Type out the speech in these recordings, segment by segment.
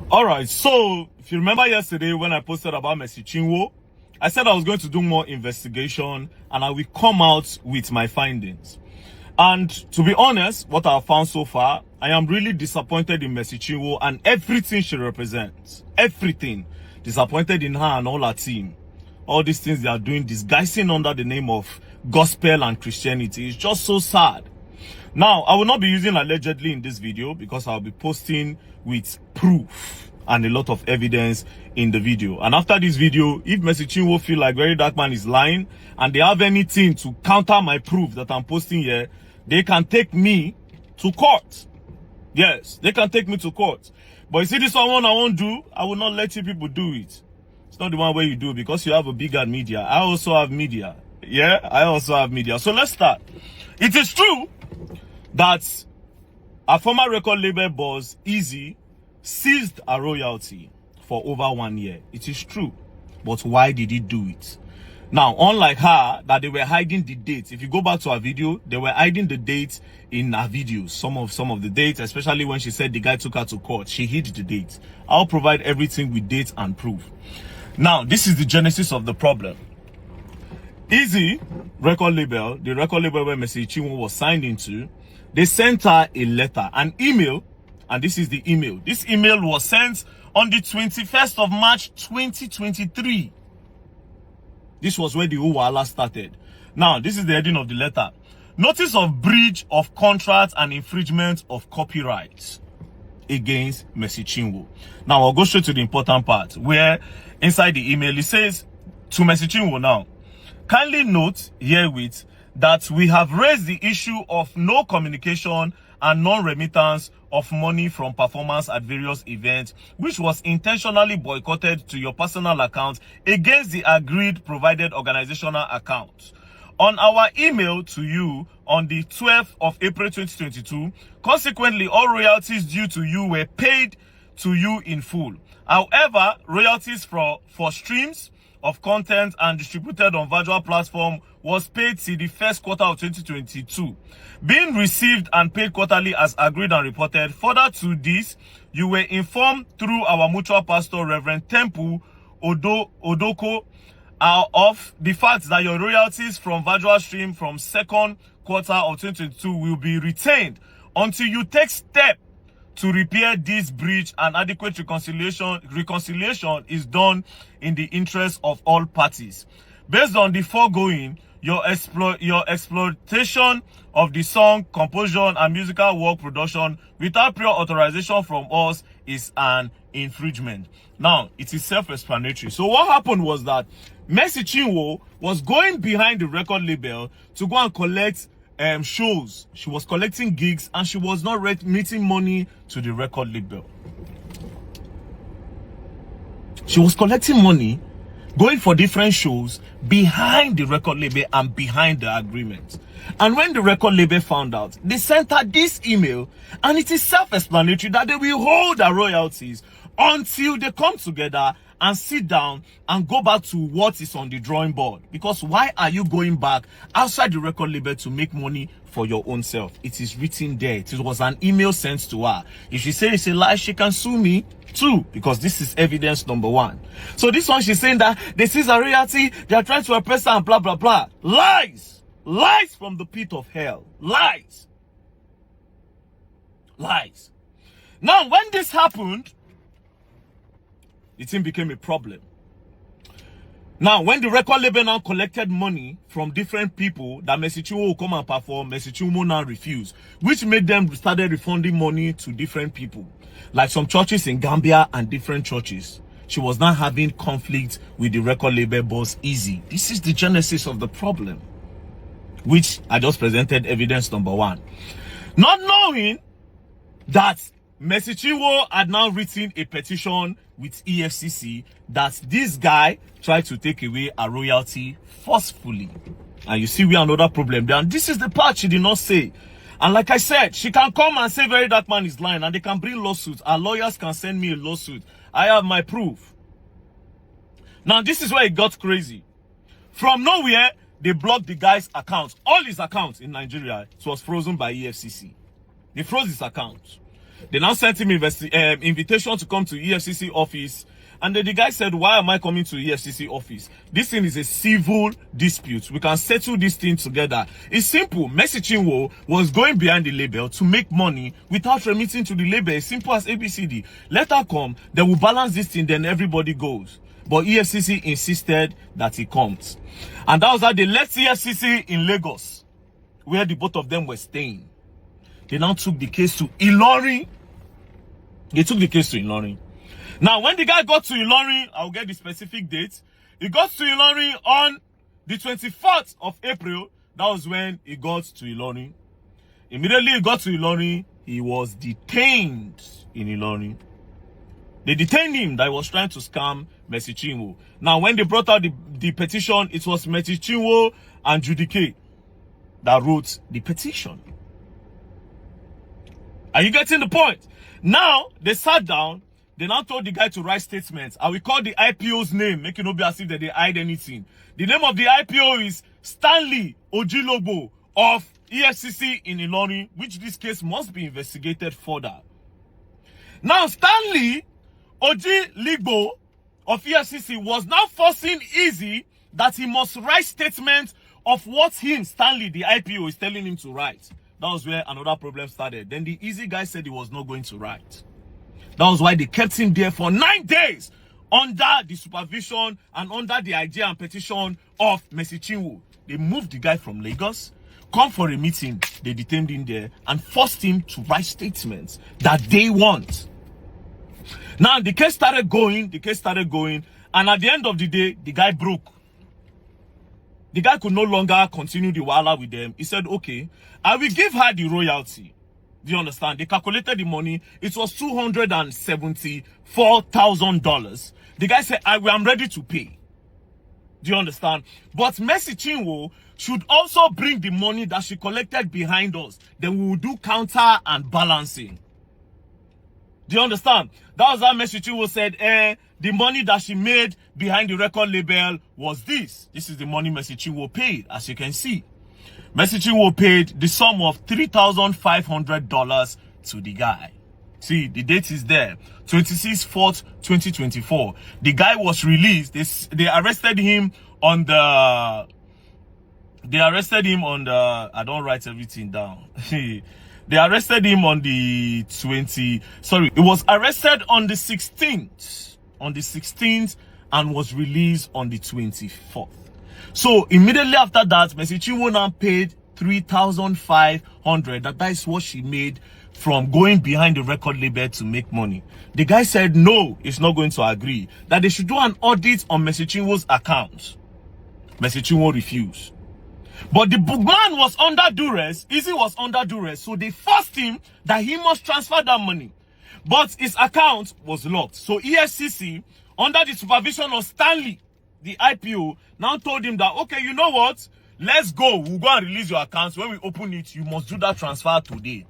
All right, so if you remember yesterday when I posted about Mercy Chinwo, I said I was going to do more investigation and I will come out with my findings. And to be honest, what I've found so far, I am really disappointed in Mercy Chinwo and everything she represents. Everything. Disappointed in her and all her team. All these things they are doing, disguising under the name of gospel and Christianity. It's just so sad. Now, I will not be using allegedly in this video because I'll be posting with proof and a lot of evidence in the video. And after this video, if Mercy Chinwo feel like Very Dark Man is lying and they have anything to counter my proof that I'm posting here, they can take me to court. Yes, they can take me to court. But you see this one I won't do, I will not let you people do it. It's not the one where you do because you have a bigger media. I also have media. Yeah, I also have media. So let's start. It is true that a former record label boss, Easy, seized a royalty for over 1 year. It is true. But why did he do it? Now, unlike her, that they were hiding the dates. If you go back to her video, they were hiding the dates in her videos. Some of the dates, especially when she said the guy took her to court, she hid the dates. I'll provide everything with dates and proof. Now, this is the genesis of the problem. Easy record label, the record label where Mercy Chinwo was signed into, they sent her a letter, an email, and this is the email. This email was sent on the 21st of March 2023. This was where the whole wahala started. Now, this is the heading of the letter. Notice of breach of contract and infringement of copyright against Mercy Chinwo. Now, I'll go straight to the important part where inside the email it says to Mercy Chinwo now, kindly note herewith that we have raised the issue of no communication and non-remittance of money from performance at various events, which was intentionally boycotted to your personal account against the agreed provided organizational account. On our email to you on the 12th of April 2022, consequently, all royalties due to you were paid to you in full. However, royalties for streams of content and distributed on virtual platform was paid till the first quarter of 2022, being received and paid quarterly as agreed and reported. Further to this, you were informed through our mutual pastor, Reverend Temple Odoko, of the fact that your royalties from virtual stream from second quarter of 2022 will be retained until you take step to repair this breach, and adequate reconciliation is done in the interest of all parties. Based on the foregoing, your exploitation of the song, composition, and musical work production without prior authorization from us is an infringement. Now, it is self-explanatory. So what happened was that Mercy Chinwo was going behind the record label to go and collect shows. She was collecting gigs and she was not remitting money to the record label. She was collecting money, going for different shows behind the record label and behind the agreement. And when the record label found out, they sent her this email, and it is self-explanatory that they will hold her royalties until they come together and sit down and go back to what is on the drawing board. Because why are you going back outside the record label to make money for your own self? It is written there. It was an email sent to her. If she says it's a lie, she can sue me too, because this is evidence number one. So this one, she's saying that this is a royalty, they are trying to oppress her and blah, blah, blah. Lies! Lies from the pit of hell. Lies. Lies. Now, when this happened, the thing became a problem. Now, when the record label now collected money from different people that Mercy Chinwo will come and perform, Mercy Chinwo now refused, which made them started refunding money to different people, like some churches in Gambia and different churches. She was now having conflict with the record label boss, Easy. This is the genesis of the problem, which I just presented evidence number one. Not knowing that Mercy Chinwo had now written a petition with EFCC that this guy tried to take away a royalty forcefully. And you see we have another problem there. And this is the part she did not say. And like I said, she can come and say Very Dark Man is lying, and they can bring lawsuits. Our lawyers can send me a lawsuit. I have my proof. Now this is where it got crazy. From nowhere, they blocked the guy's account. All his accounts in Nigeria, it was frozen by EFCC. They froze his account. They now sent him invitation to come to EFCC office. And then the guy said, why am I coming to EFCC office? This thing is a civil dispute. We can settle this thing together. It's simple. Mercy Chinwo was going behind the label to make money without remitting to the label. As simple as ABCD. Let her come. They will balance this thing. Then everybody goes. But EFCC insisted that he comes. And that was how they left EFCC in Lagos, where the both of them were staying. They now took the case to Ilorin. They took the case to Ilorin. Now, when the guy got to Ilorin, I'll get the specific date. He got to Ilorin on the 24th of April. That was when he got to Ilorin. Immediately he got to Ilorin, he was detained in Ilorin. They detained him that he was trying to scam Mercy Chinwo. Now, when they brought out the petition, it was Mercy Chinwo and Judy K that wrote the petition. Are you getting the point? Now, they sat down. They now told the guy to write statements. I will call the IPO's name, make it not be as if they hide anything. The name of the IPO is Stanley Ojilobo of EFCC in Ilorin, which this case must be investigated further. Now, Stanley Ojilobo of EFCC was now forcing Easy that he must write statements of what him, Stanley, the IPO, is telling him to write. That was where another problem started. Then the Easy guy said he was not going to write. That was why they kept him there for 9 days under the supervision and under the idea and petition of Mercy Chinwo. They moved the guy from Lagos, come for a meeting, they detained him there and forced him to write statements that they want. Now, the case started going, and at the end of the day, the guy broke. The guy could no longer continue the wahala with them. He said, okay, I will give her the royalty. Do you understand? They calculated the money. It was $274,000. The guy said, I'm ready to pay. Do you understand? But Mercy Chinwo should also bring the money that she collected behind us. Then we will do counter and balancing. Do you understand? That was how Mercy Chinwo said, the money that she made behind the record label was this. This is the money Mercy Chinwo paid, as you can see. Mercy Chinwo paid the sum of $3,500 to the guy. See, the date is there. 26/4/2024. The guy was released. They arrested him on the... I don't write everything down. They arrested him on the 20... Sorry, he was arrested on the 16th. On the 16th and was released on the 24th. So immediately after that, Mercy Chinwo now paid $3,500. That is what she made from going behind the record label to make money. The guy said no, he's not going to agree. That they should do an audit on Mercy Chinwo's account. Mercy Chinwo refused. But the man was under duress. Easy was under duress. So they forced him that he must transfer that money. But his account was locked. So EFCC, under the supervision of Stanley, the IPO, now told him that, okay, you know what? Let's go. We'll go and release your accounts. When we open it, you must do that transfer today.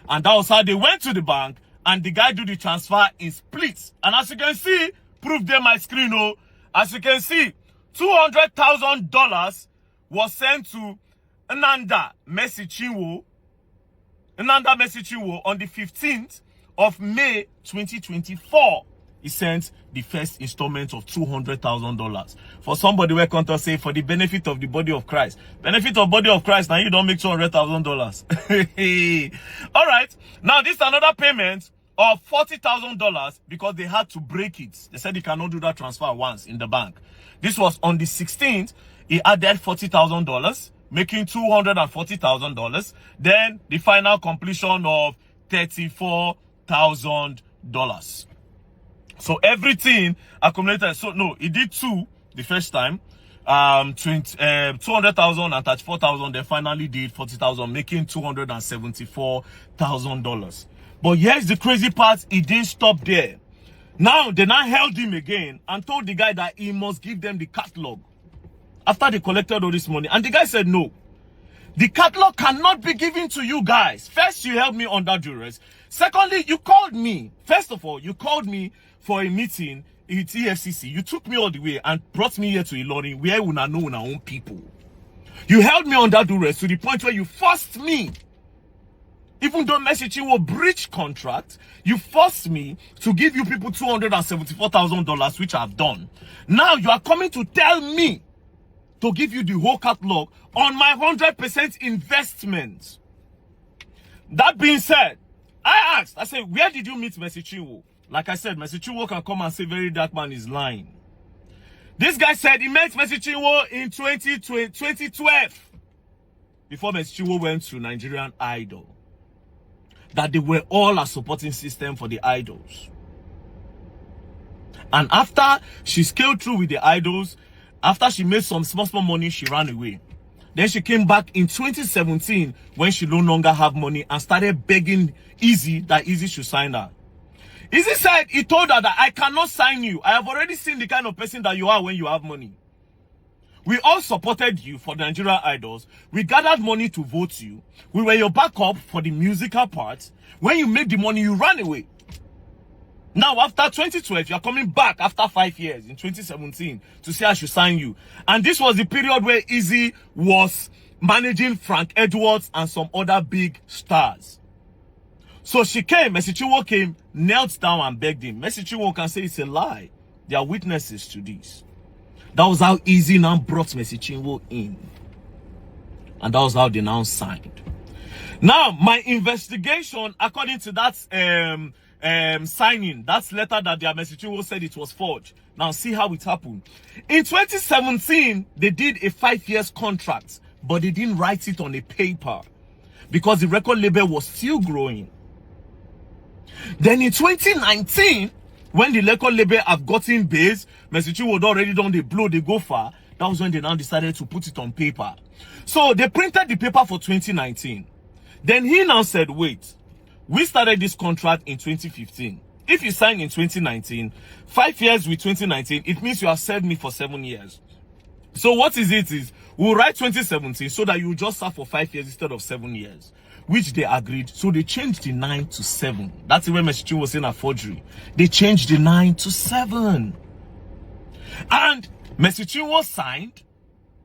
And that was how they went to the bank and the guy do the transfer in splits. And as you can see, proof there my screen, oh. As you can see, $200,000 was sent to Mercy Chinwo on the 15th of May 2024. He sent the first installment of $200,000. For somebody where can't say for the benefit of the body of Christ. Benefit of body of Christ, now you don't make $200,000. All right. Now this is another payment of $40,000 because they had to break it. They said they cannot do that transfer once in the bank. This was on the 16th. He added $40,000, making $240,000. Then the final completion of $34,000. So everything accumulated. So no, he did two the first time. 200,000 and 34,000. Then finally did 40,000, making $274,000. But here's the crazy part. He didn't stop there. Now they now held him again and told the guy that he must give them the catalog after they collected all this money. And the guy said no. The catalog cannot be given to you guys. First, you held me under duress. Secondly, you called me. First of all, you called me for a meeting at EFCC. You took me all the way and brought me here to Ilorin, where we know our own people. You held me under duress to the point where you forced me Even though Mercy Chinwo breached contract, you forced me to give you people $274,000, which I've done. Now you are coming to tell me to give you the whole catalog on my 100% investment. That being said, I said, where did you meet Mercy Chinwo? Like I said, Mercy Chinwo can come and say Very Dark Man is lying. This guy said he met Mercy Chinwo in 2012. Before Mercy Chinwo went to Nigerian Idol. That they were all a supporting system for the idols. And after she scaled through with the idols, after she made some small money, she ran away. Then she came back in 2017 when she no longer had money and started begging Easy that Easy should sign her. Easy said he told her that I cannot sign you. I have already seen the kind of person that you are when you have money. We all supported you for the Nigerian Idols. We gathered money to vote you. We were your backup for the musical part. When you made the money, you ran away. Now, after 2012, you are coming back after 5 years in 2017 to say I should sign you. And this was the period where Easy was managing Frank Edwards and some other big stars. So she came, Mercy Chinwo came, knelt down and begged him. Mercy Chinwo can say it's a lie. There are witnesses to this. That was how Easy now brought Mercy Chinwo in. And that was how they now signed. Now, my investigation, according to that signing, that letter that their Mercy Chinwo said it was forged. Now, see how it happened. In 2017, they did a 5-year contract, but they didn't write it on a paper because the record label was still growing. Then in 2019, when the record label have gotten base, Mercy Chinwo had already done the blow, they go far. That was when they now decided to put it on paper. So they printed the paper for 2019. Then he now said, wait, we started this contract in 2015. If you sign in 2019, 5 years with 2019, it means you have served me for 7 years. So what is it is, we'll write 2017 so that you just serve for 5 years instead of 7 years. Which they agreed. So they changed the 9 to 7. That's when Mercy Chinwo was saying a forgery. They changed the 9 to 7. And Mercy Chinwo signed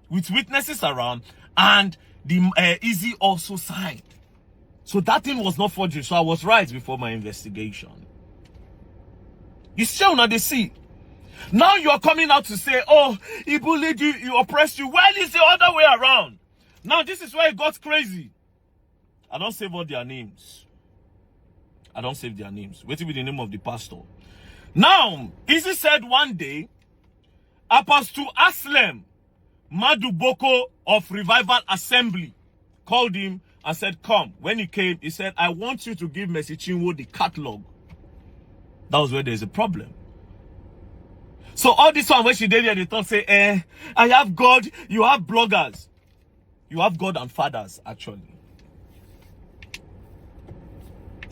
with witnesses around, and the Easy also signed. So that thing was not forgery. So I was right before my investigation. You still not the see. Now you are coming out to say, oh, he bullied you, he oppressed you. Well, it's the other way around. Now this is where it got crazy. I don't save all their names. I don't save their names. Wait till be the name of the pastor. Now, Easy said one day, Apostle Aslem Maduboko of Revival Assembly called him and said, come. When he came, he said, I want you to give Mercy Chinwo the catalog. That was where there's a problem. So all this one, when she did here, they thought, say, I have God, you have bloggers. You have God and fathers, actually.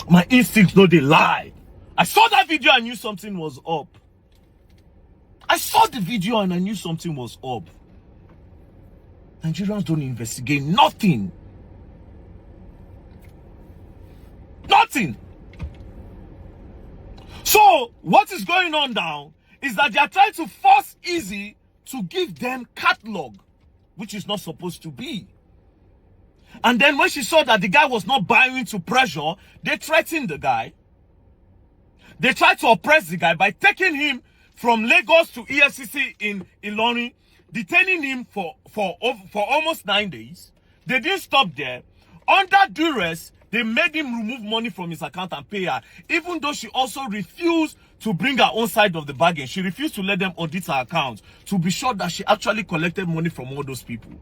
My instincts know they lie. I saw that video and knew something was up. I saw the video and I knew something was up. Nigerians don't investigate nothing. Nothing. So, what is going on now is that they are trying to force Easy to give them catalog, which is not supposed to be. And then when she saw that the guy was not buying to pressure, they threatened the guy. They tried to oppress the guy by taking him from Lagos to EFCC in Ilorin, detaining him for almost 9 days. They didn't stop there. Under duress, they made him remove money from his account and pay her, even though she also refused to bring her own side of the bargain. She refused to let them audit her account to be sure that she actually collected money from all those people.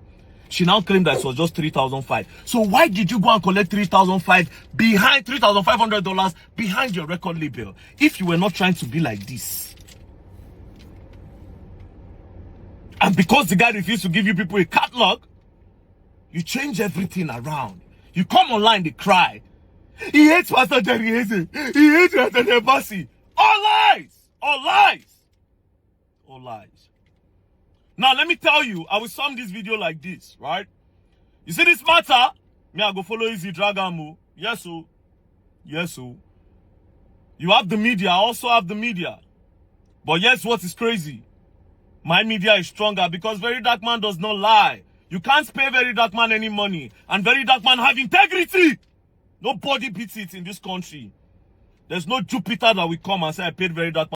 She now claimed that it was just $3,500. So why did you go and collect $3,500 behind $3,500 behind your record label if you were not trying to be like this? And because the guy refused to give you people a catalog, you change everything around. You come online, they cry. He hates Pastor Jerry Eze. He hates Pastor Mercy. All lies! All lies! All lies. Now, let me tell you, I will sum this video like this, right? You see this matter? Me, I go follow Easy Dragamu. Yes, so. Yes, so. You have the media. I also have the media. But yes, what is crazy? My media is stronger because Very Dark Man does not lie. You can't pay Very Dark Man any money. And Very Dark Man have integrity. Nobody beats it in this country. There's no Jupiter that will come and say I paid very that